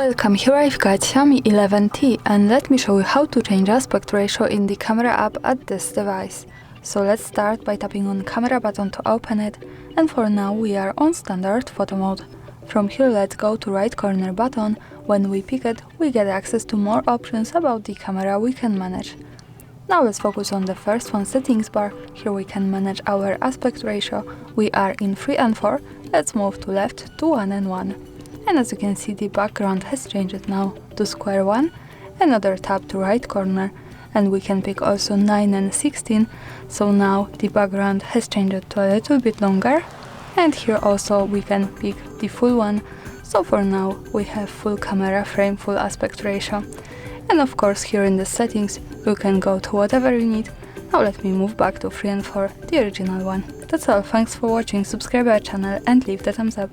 Welcome, here I've got XIAOMI 11T and let me show you how to change aspect ratio in the camera app at this device. So let's start by tapping on camera button to open it, and for now we are on standard photo mode. From here let's go to right corner button. When we pick it, we get access to more options about the camera we can manage. Now let's focus on the first one, settings bar. Here we can manage our aspect ratio. We are in 3 and 4, let's move to left to 1 and 1. And as you can see, the background has changed now to square 1, another tab to right corner, and we can pick also 9 and 16, so now the background has changed to a little bit longer, and here also we can pick the full one, so for now we have full camera frame, full aspect ratio. And of course here in the settings you can go to whatever you need. Now let me move back to 3 and 4, the original one. That's all, thanks for watching, subscribe our channel and leave the thumbs up.